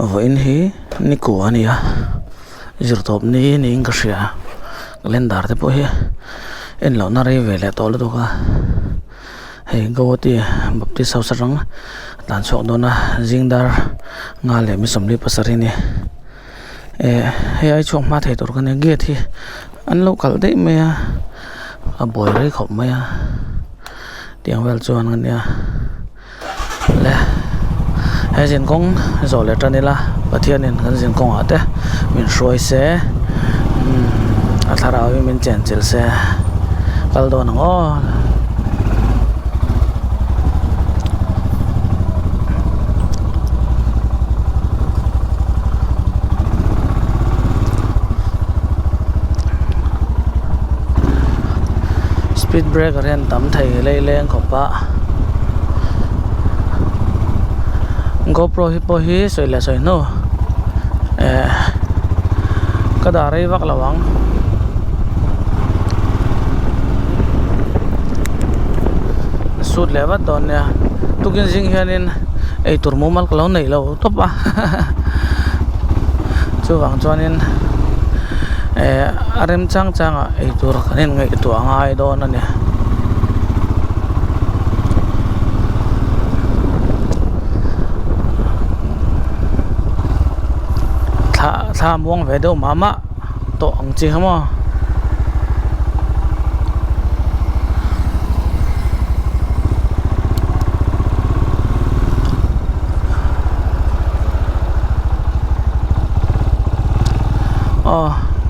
voin hi ni ku ania zirtop ni ing ka sia calendar te po hi en lo na rei vele tol do ka hei go ti bapti sau sarang tan chok do na jingdar nga le mi somli pasari ni hei ai chok ma thei tor ka ne ge thi an lo kal dei me a boy rei khop me tiang vel chuan kan ya le hei jin kong zo le tanila pathian in kan jin kong ate min shroi se a thara wi min chen chil se kal do nang o speed brake ren tam thei lei leng khopa GoPro hi po hi soi la soi no kada rei vak lawang sut lewa don ya tukin jing hianin ei turmu mal kalo nei lo topa chu wang chuanin arem chang changa ei tur kanin ngai tu angai don ani tha muang ve do mama to ang chi hamo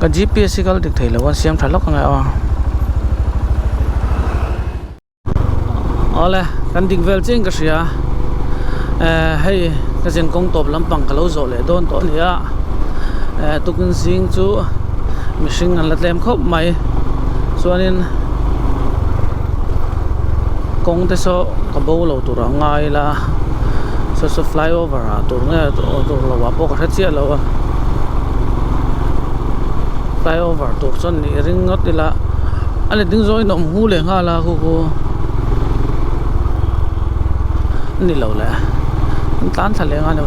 ka GPS kal dik thei lawan siam thalok nga ole kan dik vel ching ka sia hei ka jen kong top lampang kalo zo le don to nia tukun sing chu mishing an latlem khop mai chuanin kong te so ka bo lo tur ngai la so flyover a tur nge tur lo wa po ka chia lo flyover tur chon ni ring ngot dila ale ding zoi nom hu le nga la ko ni lo la tan thale nga lo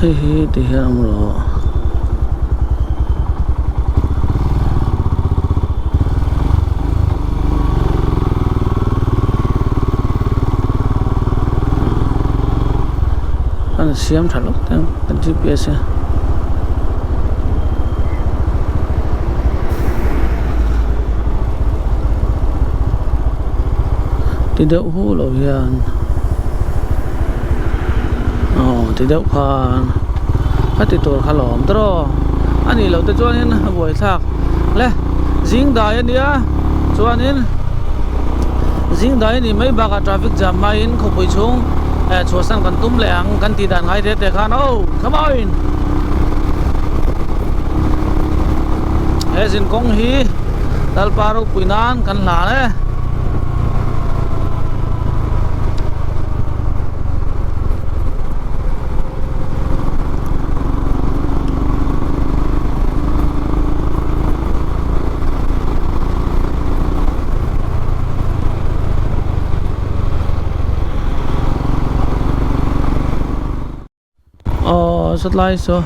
hi ti hiam ro an siam thalok tang kan GPS ti deuh hu lo hian ti deuh khan hati tur khalom tro ani lo te chuanin boi thak le jing dai ania chuanin jing dai ni mai baka traffic jam mai in khopui chung chuasan kan tum le ang kan ti dan ngai te khan come on jin kong hi dal paru puinan kan la le sat lai so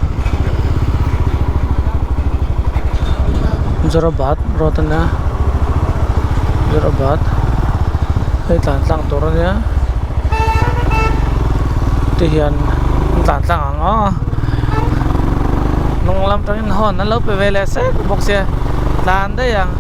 Jorabat rotana Jorabat hei tlan tlang tur ania ti hian tlan tlang ang nong lam tangin hon nan lo pe vele se bok se tlan de yang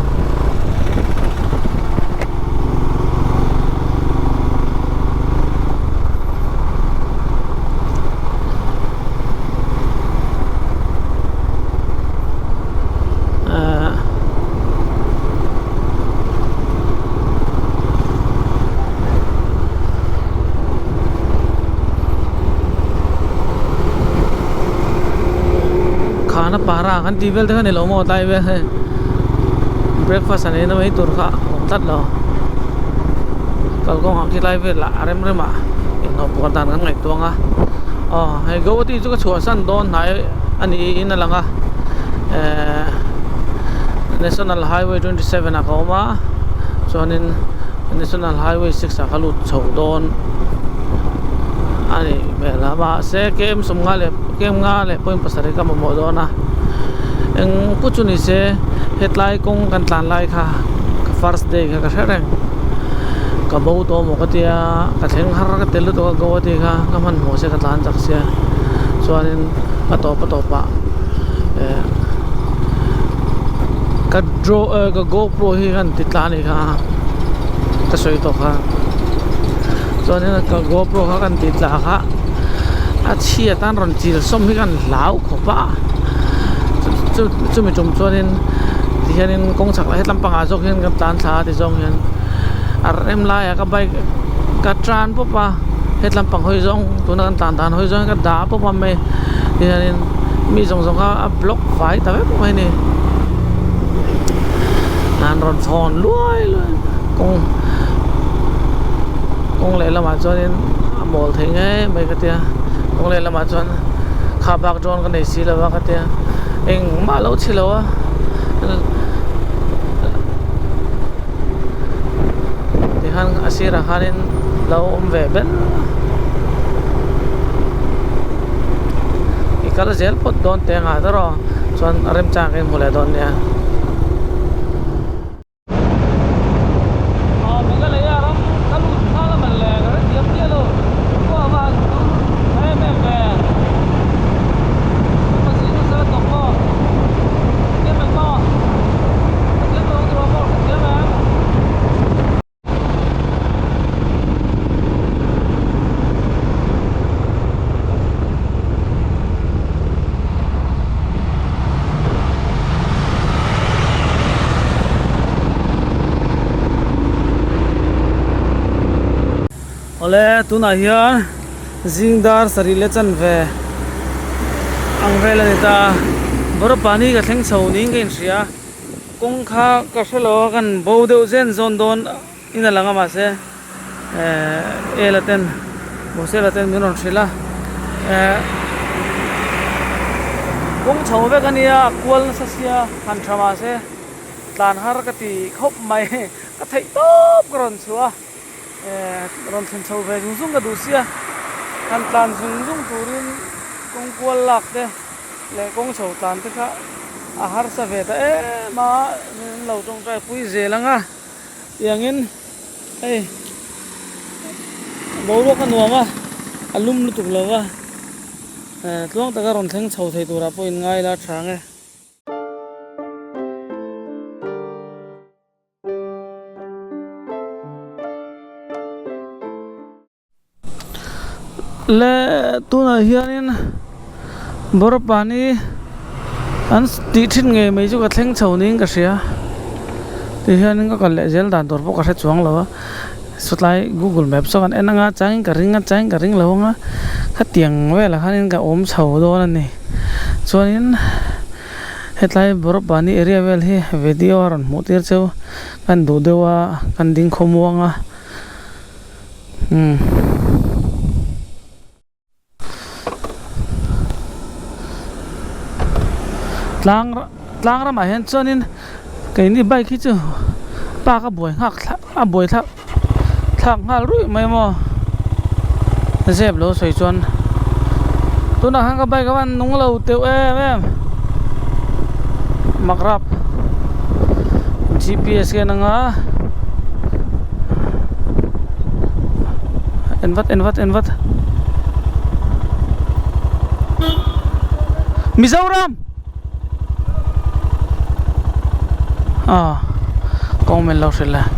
para kan tivel kan lo mo tai ve breakfast ani na mai tur kha om tat lo kal ko ki lai ve la rem rema in no po dan kan ngai tuanga hei go ti chu ka chua san don nai ani in langa National Highway 27 a koma chuanin National Highway 6 a kalut chho don ani mela ma se kem sum nga le point pasare ka mo dona eng puchuni se headline kong kan tlan lai kha first day ka threng ka bo to mo ka tia ka thleng har ka tel to go ti kha ka man mo se ka tlan chak sia chuanin pa to ka draw ka GoPro hi kan titlani kha ka soi to kha chuanin ka GoPro kha kan titla kha a chia tan ron chil som hi kan lau khopa chu mi chum chuanin hianin kong chak lai lam panga jok hian kan tlan tha ti jong hian ar em lai ka bai ka tran popa het lam pang hoi jong tuna kan tan hoi jong ka da popa me hianin mi jong kha block vai ta po mai ni an ron phon luai kong le lama chuanin mol thei nge mai ka tia kong le lama chuan kha bak dron ka nei si lawa ka tia eng ma lo chilowa ti han asira hanin lo ve ben ikala zel pot don te nga daro chuan rem chang ken mole don nia ole tuna hian zingdar sarile chan ve angvel ani ta bor pani ka thleng chho ning ke ria kong kha ka shelo kan bo deu zen zon don ina langa ma se elaten boselaten minon thrila kong chho ve kania kwal sasia han thama se tlan har ka ti khop mai ka thei top kron chua ron chen chho ve zung ka du sia kan tlan zung turin kong kwal lak te le kong chho tlan te kha a har sa ve ta ma lo tong trai pui zelanga yangin ei bolo ka nuama alum lu tuk lawa tlong ta ka ron thleng chho thei tura po in ngai la thange le tuna hianin bor pani an ti thin nge mai chu ka thleng chho ning ka sia ti hianin ka le zel dan tor po ka chuang lawa sutlai Google Maps so kan enanga chang ka ring lawanga khatiang wela khanin ka om chho do na ni chuanin hetlai bor pani area wel hi video ron mutir cheu kan du dewa kan ding khomuanga tlang ra ma hen chuanin cái ni bike hi chu pa ka boi ngak a boi thak ngal rui mai mo zeb lo soi chuan tu na hang ka bike wan nung lo teu em makrap GPS ke nanga envat Mizoram con mình lâu rồi là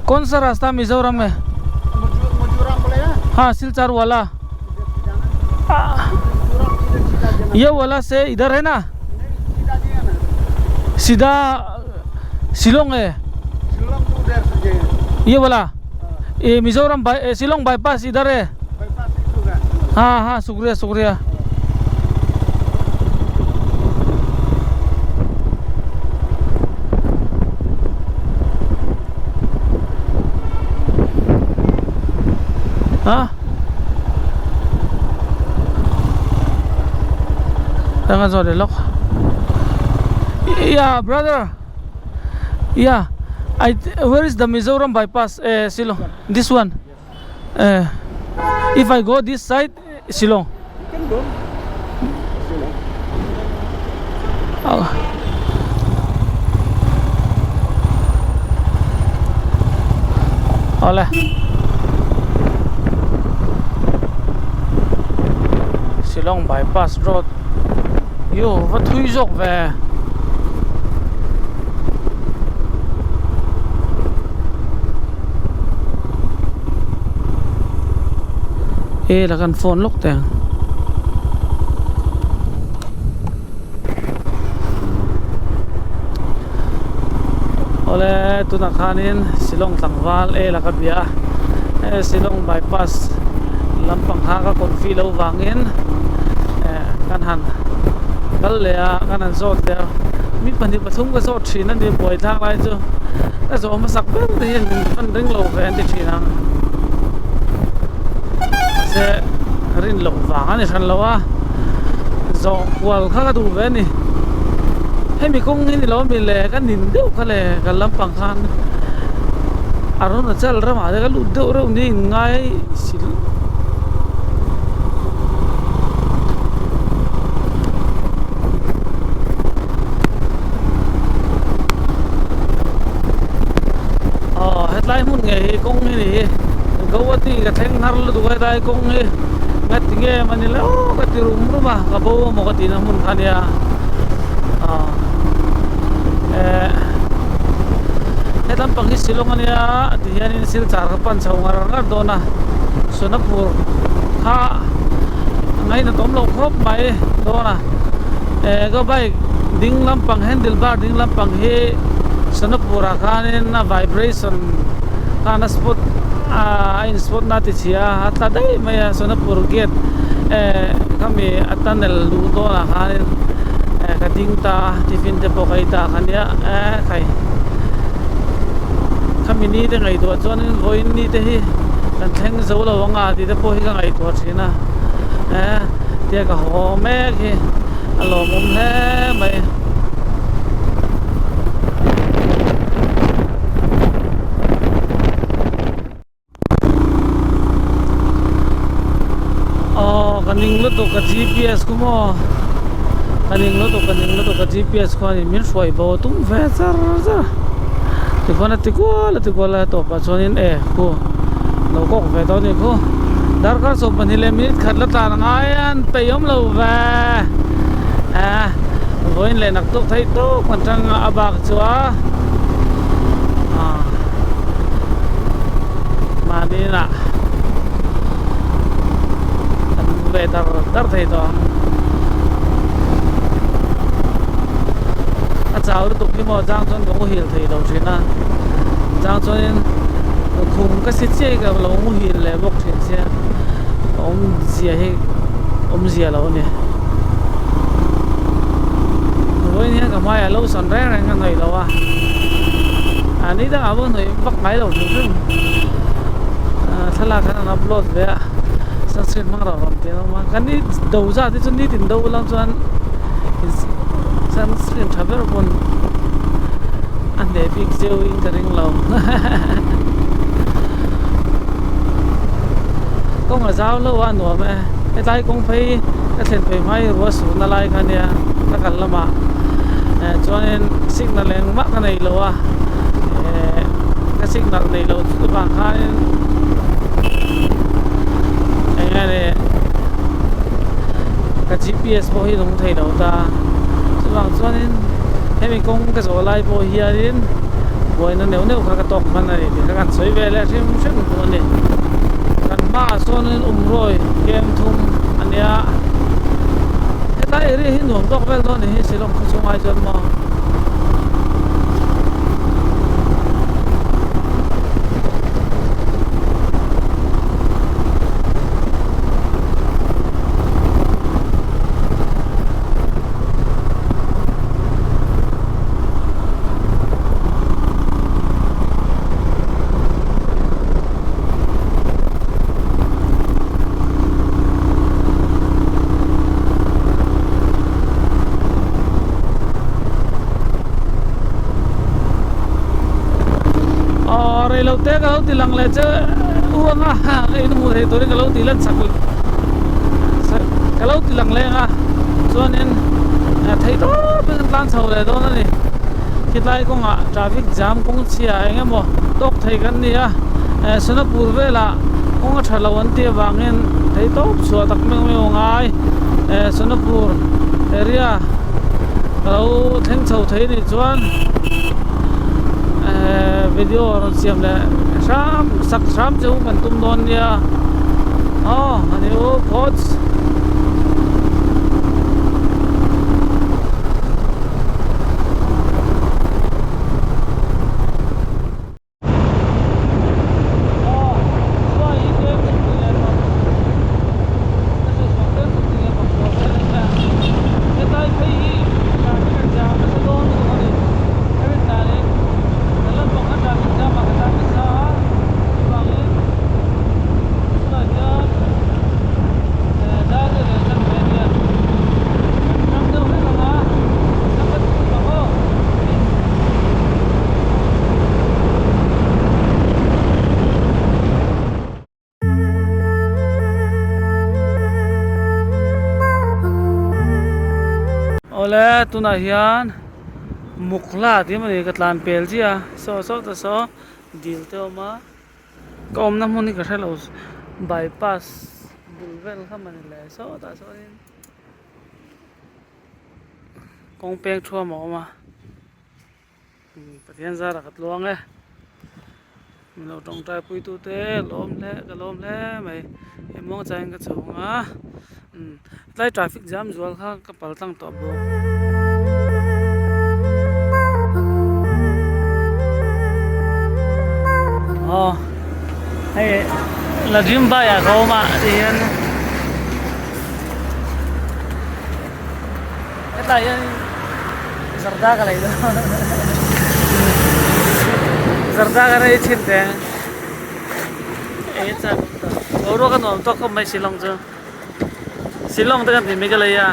कौन सा रास्ता मिजोरम में हाँ सिलचर वाला ये वाला से इधर है ना सीधा शिलोंग है ये वाला ये मिजोरम शिलोंग बाईपास इधर है। हाँ हाँ शुक्रिया शुक्रिया। हाँ jangan so delok. Yeah brother, yeah, where is the Mizoram bypass? Shillong, this one. If I go this side, Shillong. You can go. Shillong. Oh. Oleh. Shillong bypass road. Yo, what thui dọc về. Ê là gần phone lúc tiền. Ole tu nak kanin Shillong Tangwal la kabia. Shillong bypass lampang haka konfi lo wangin. Kan han kal le a kan an zot le mi pani pathum ka zot thina ni boi thak lai chu ka zo ma sak ber ni an ring lo ve an ti thina se rin lo wa ani san lo a zo kwal kha ka du ve ni he mi kong ni lo mi le kan nin deu kha le ka lampang khan aron chal ra ma de ka lu deu ro ni ngai sil lai mun nge kong ni gawati ka theng nar lu du kai dai kong ni ngat nge manila o ka ti rum ru ma ka bo mo ka ti na mun khania hetam pang hi Shillong ania ti hian in sil char ka pan chau ngar ngar do na Sonapur kha ngai na tom lo khop mai do na go bai ding lampang handlebar ding lampang he Sonapur khanin na vibration kana spot in spot nati chia atla dai maya Sonapur gate kami atanel lu do na khanin ka ding ta tifin te po kai ta khania kai kami ni te ngai do chuan voin ni te hi kan theng zo lo wanga ti te po hi ka ngai to thina te ka ho me ki alo mum he mai kaning lo to ka GPS ko mo kaning lo to ka GPS ko ni min soi bo tum ve char char ti kona ti ko la to pa chonin ko lo ko ve to ni ko dar ka so ban le minute khat la ta ngai pe yom lo ve voin le nak to thai to kan tang abak chua ma ni na về dar thầy đó cháu tục đi mò giang cho nó hiểu thầy đầu chuyện à giang cho nên khung cái xích chơi cái lâu mu hiểu lẽ bốc chuyện xe ông gì lâu nè với nhé cả mai lâu sòn rẽ này ngăn thầy lâu anh ấy đang ở bên thầy bắt máy đầu chuyện thế là cái nó upload về sunset mang ra ram te ma kan ni do za ti chun ni tin do lang chuan sunscreen thaber bon an de big zeu in ka ring lo kong a zau lo wa no me e tai kong phei ka thlen phei mai ro su na lai kha nia ta kal lama chuan signal leng ma ka nei lo wa ka signal nei lo tu ba kha này cái GPS bao nhiêu cũng thấy đâu ta, chứ bằng cho nên em mình cũng cái số lại bao nhiêu đến, bởi nó nếu các tộcมันnày thì các bạn xoay về lại thêm một chút nữa này, kan ma cho nên rồi kem thum anh ya, cái tay đi hin hồn tộc về đó này sẽ làm không xong ai cho mà. ti lang le cha uang a cái nu thei to kalau ti lan sak kalau ti lang le nga chuan in thei to ben plan chho le do na ni kitlai ko nga traffic jam kong chia enge mo tok thei kan ni a Sonapur vela ong thalawan ti wangin thei to chua tak meng me ngai Sonapur area kalau theng chho thei ni chuan video ron siam le sam chu kan tum don nia ani o coach ole tuna hian mukla ti mani katlan pel ji a so ta so dil te ma kom na muni ka thelo bypass bulvel kha mani le so ta so in kong peng thua mo ma pathian za ra kat luang e lo tong tai pui tu te lom le mai emong chang ka chunga lai traffic jam zual kha ka pal tang to bo hay là gym ba ya ko ma rian cái này zarda ka lai do zarda ka rai chin te cha oro ka nom to ko mai silong chu silong ta kan ti me ka lai ya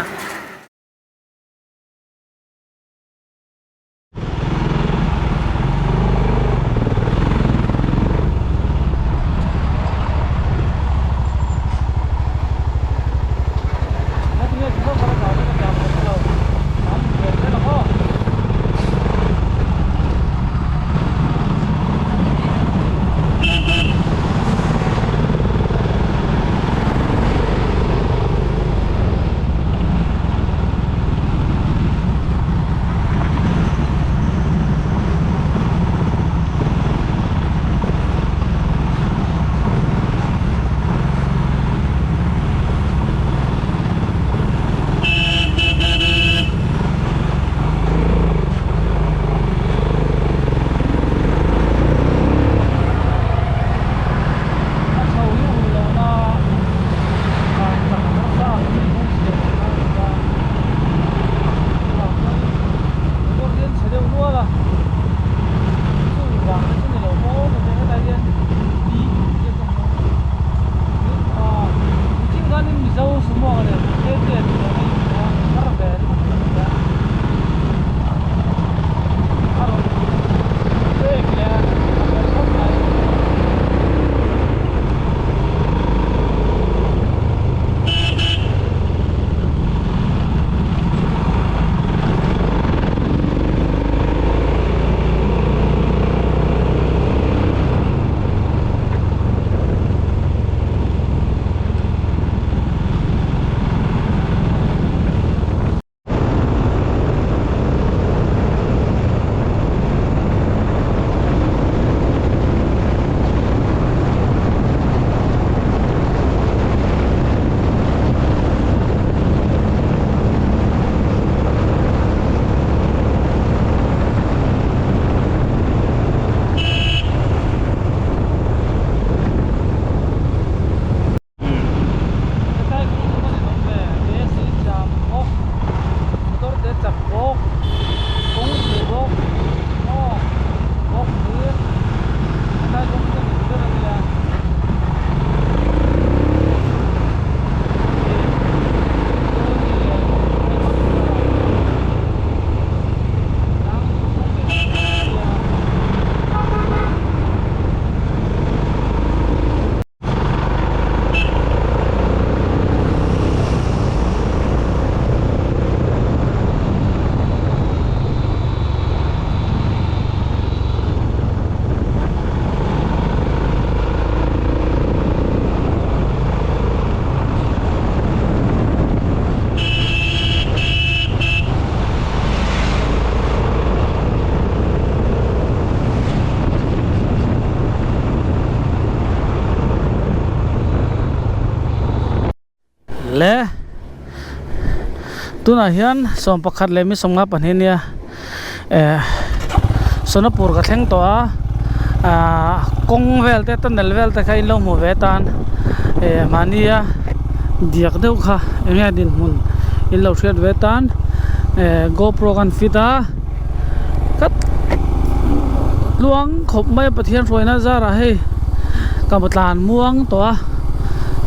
le tuna hian som pakhat le mi som nga panin nia sonapur ka thleng to a kong vel te tanel vel te kha in lo mu ve tan mania diak deuh kha enga din mun in lo thriat ve tan GoPro kan fita kat luang khop mai pathian roina zara hei kamatlan muang to a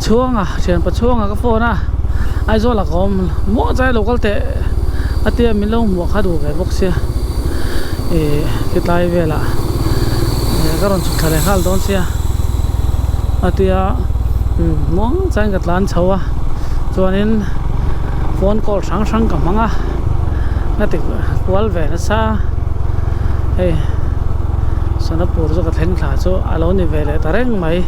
chuanga thian pa chuanga ka phone a ai zo la kom mo chai local te atia min lo mo kha du ve box sia kitai vela karon chu thale hal don sia atia mong chang kat lan chawa chuanin phone call sang sang ka manga natik wal ve na sa hey sonapur zo ka thleng thla chu alo ni vele tareng mai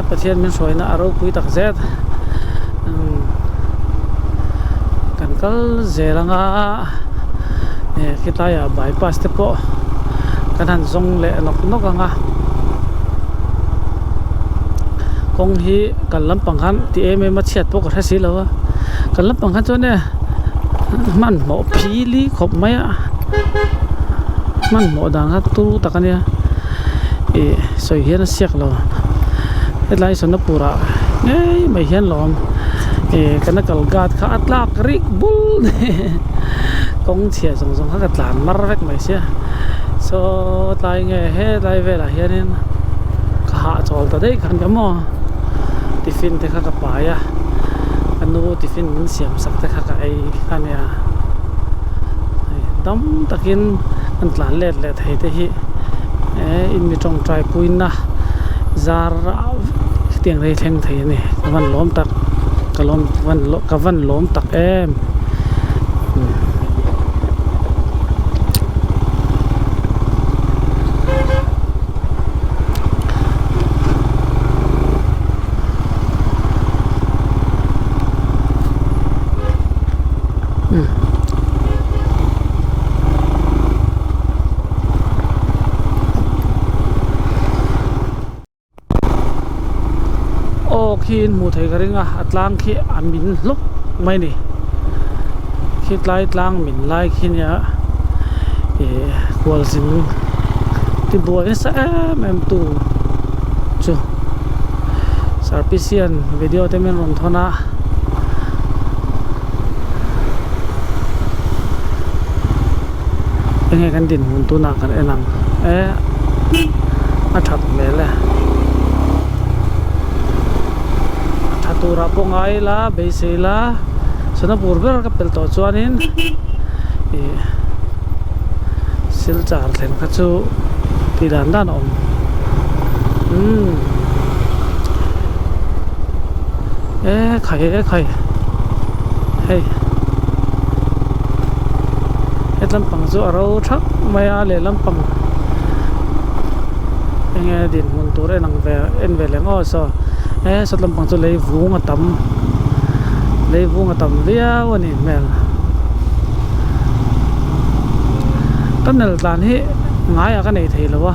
pathian min soina aro pui tak zet kan kal zelanga kitaya bypass te po kanan zong le nok anga kong hi kalam panghan ti ma chiat po ka thasi lawa kalam panghan chone man mo phili khop maya man mo dang ha tu takania soi hian siak lo hetlai sonapura ei mai hian lom kana kalgat kha atlak rik bul kong chia zong ha katlan mar vek mai sia so tai nge he lai vela hianin kha chol ta dei khan kamo tiffin te kha ka pa ya anu tiffin min siam sak te kha ka ai khania dam takin an tlan let thei te hi in mi tong trai puina zar tiang rei thleng thei ni van lom tak kalom van lom tak em khin mu thei garinga atlang khi amin lok mai ni khit lai tlang min lai khinia kwal sin ti boy sa em tu chu sarpisian video te men ron thona enge kan din hun tu na kan enang athap mele tura po ngai la beisela sonapur ber ka pel to chuanin silchar thlen kha chu ti dan om khai hey etlam pang chu aro thak maya le lampang enge din mun tur enang ve en ve leng o so satlam pang chu lei vunga tam via wani mel tunnel tlan hi ngai ka nei thei lawa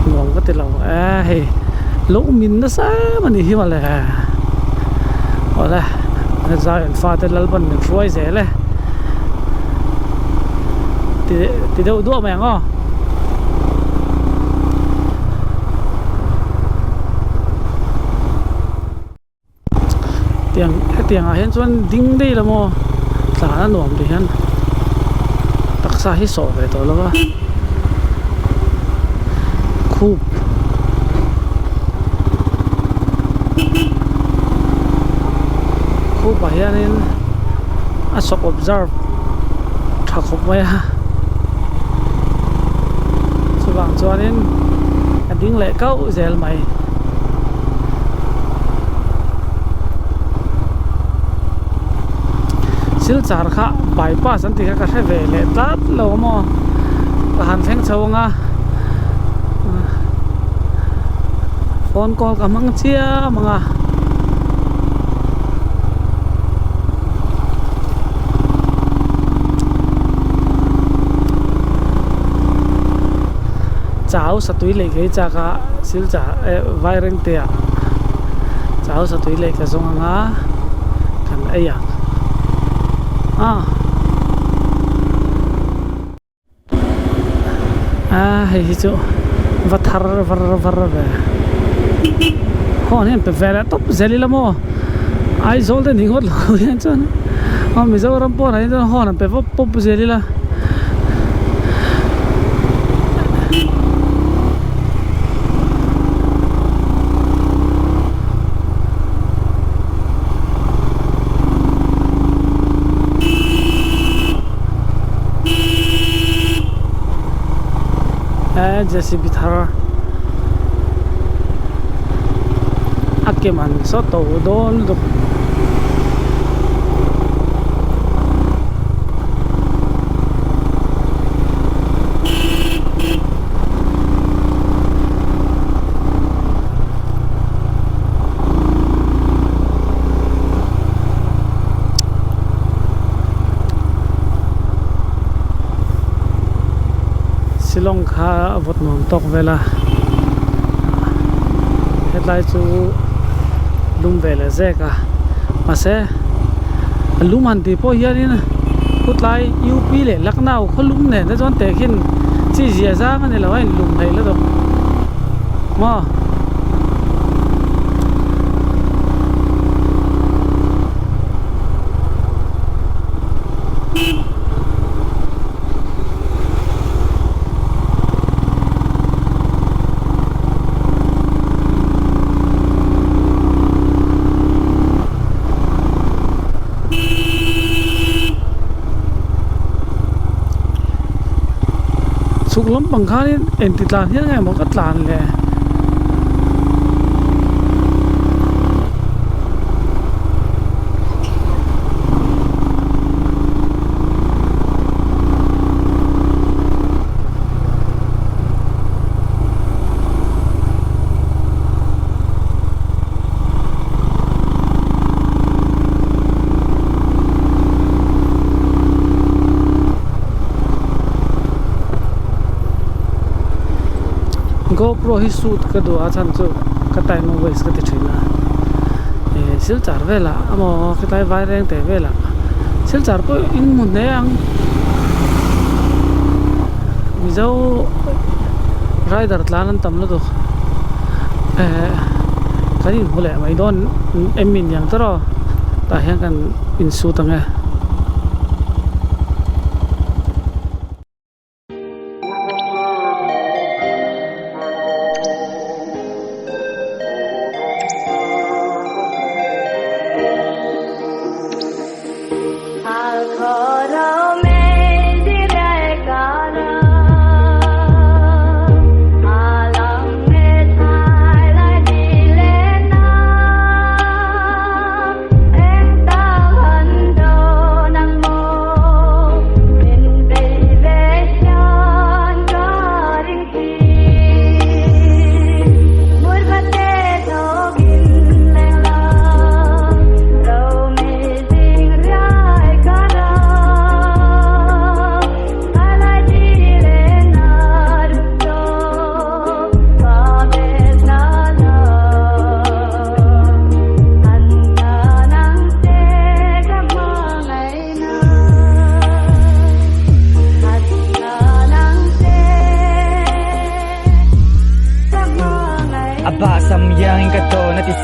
ngong ka ti law hei lo min na sa mani hi wala wala na za en fa te lalban ni roi zele ti deu do ma ngo tiang a hian chuan ding dei lamo tla na nuam ti hian taksa hi so ve to lawa khup a hianin a sok observe thakop mai ha chuwang chuanin a ding le kau zel mai silchar kha bypass an ti ka the ve le tat lo mo ka han theng chawanga phone call ka mang chia manga cháo satui le ge cha ka silcha vai reng te cháu sa tui le ka zong anga kan aya hei chu vathar var ve hon hen pe vera top zeli lamo ai zol de ningot lo yan chon mi zo ram po nai hon pe pop zeli la जैसे भी था आके मन सो तो दोन दो Silong kha vot nom tok vela hetlai chu lum vela zeka mase lum an ti po hianin kutlai UP le Lucknow kholum ne na jon te khin chi zia za ngani lawai lum thai la do ma suk lom pangkha ni enti tlan hian ngai mo ka tlan le GoPro hi shoot ka do a chan chu ka tai no ways ka ti thina sil char vela amo ka tai vai reng te vela sil char ko in mun ne ang mi zo rider tlan tam lo do kanin hole mai don emin yang tro ta hian kan in shoot anga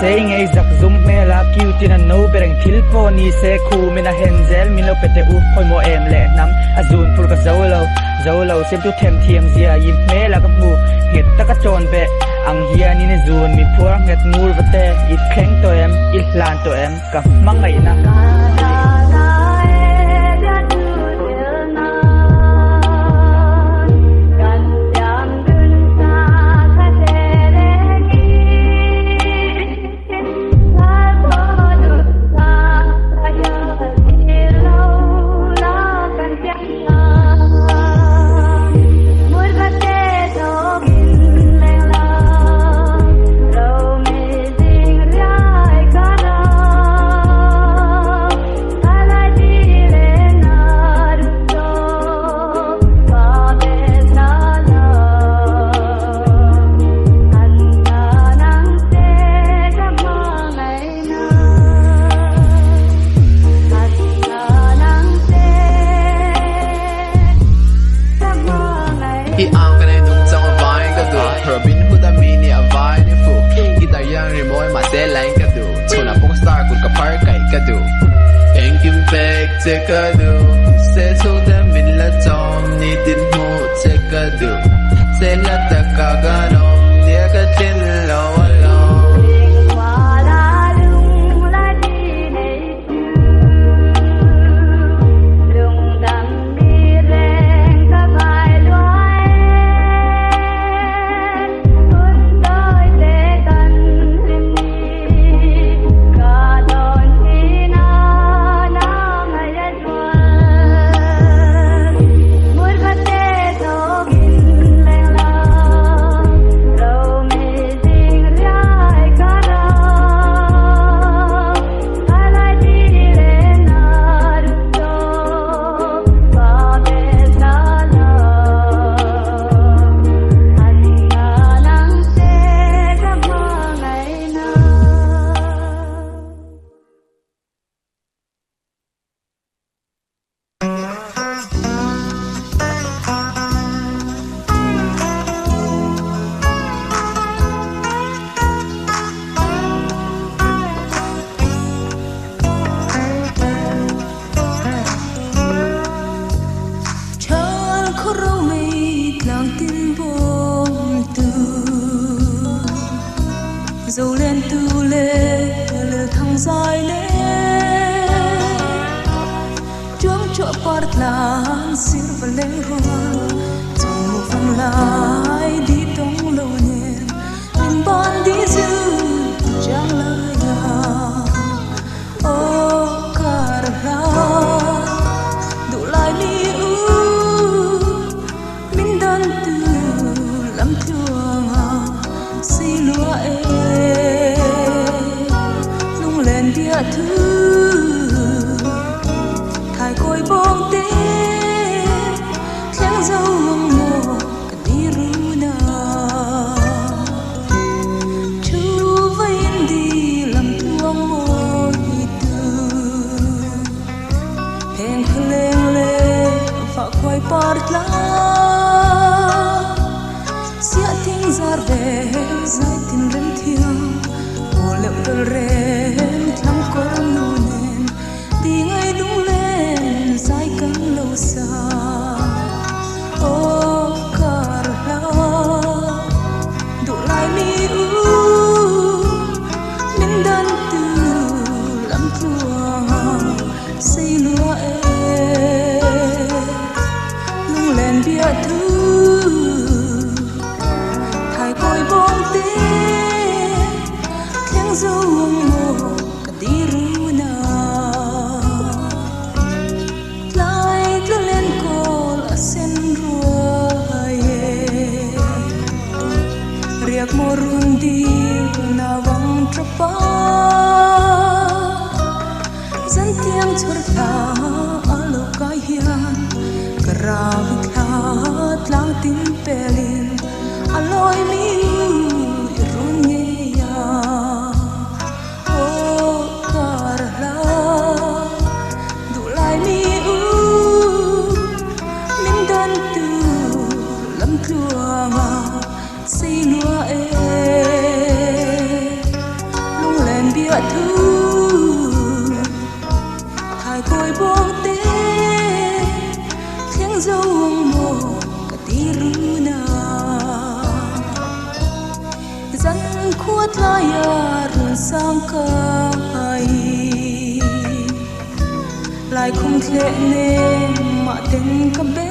saying ay zak zoom mela cute na no bereng thilpo ni se khu mena henzel milo pete u khoi mo em le nam azun pur ka zolo sem tu them thiam zia yim mela ka bu het ta ka chon be ang hian ni ne zun mi phur nget mur vate it kheng to em it lan to em ka mangai na check a do say so that min la chom ni din ho check a do say la ta ka ga no dia ka tin lo lo dầu lên tu lê lờ thăng dài lên chuông chỗ part lan sir và lê hoa trong một phần lại đi tông lâu nền mình ban đi dư chẳng lời nhà ô cả la đủ lại đi mình đơn từ lắm thương xì lúa địa thứ thải côi bông tê khéo dâu mùa cả đi ru na chú với đi làm thương môi từ hẹn khlên lê và quay part la sia tiếng ra về dài tin rem thiêng ô lệ tơ re con nunen đi ngay đúng lên dài cánh lâu xa ô cả la đủ lại mi mình đơn từ lắm thương xây lúa lung lên bia thứ thải côi bông tê khéo dâu mùa morundi na wang trapa zan tiang churta alo kai hian karavitla tlang tin pelin aloi mi runye ya o karla dulai mi min dan tu lam tuanga xây lúa lung lên bia thứ thải côi bông tê khéo dâu mồ cả tí ru na dân khuất lai run sang cay lại không thể nên mà tên cầm bé